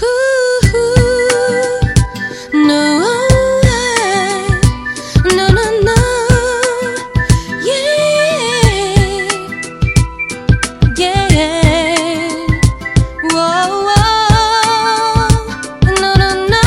No, no, no, no, yeah, yeah, whoa, whoa, no, no, no,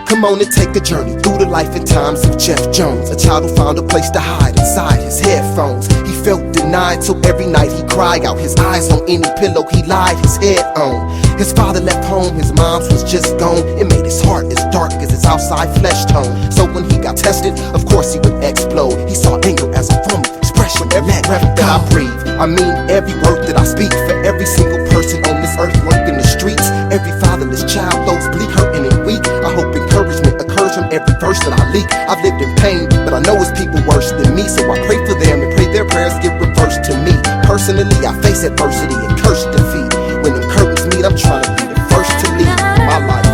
Come on and take a journey through the life and times of Jeff Jones, a child who found a place to hide inside his headphones. He felt denied, so every night he cried out, his eyes on any pillow he lied his head on. His father left home, his mom's was just gone. It made his heart as dark as his outside flesh tone. So when he got tested, of course he would explode. He saw anger as a form of expression. Every breath that I breathe, I mean every word that I speak. For every single person on this earth working the streets, every fatherless child, those bleak, hurting and weak. I hope encouragement occurs from every verse that I leak. I've lived in pain, but I know it's people worse than me, so I pray for them and pray their prayers get reversed to me. Personally, I face adversity and curse defeat. When them curtains meet, I'm trying to be the first to lead my life.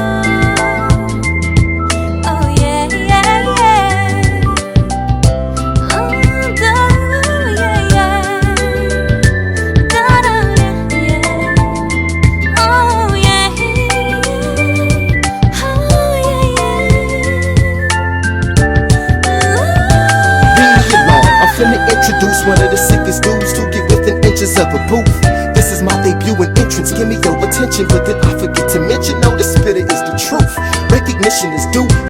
oh yeah, yeah, yeah, oh, yeah, yeah, yeah, oh yeah, Read along, I'm finna introduce one of the sickest dudes to get within inches of a booth. This is my debut and entrance, give me your attention, but then I forget to mention, no, the spitter is the truth. Recognition is due,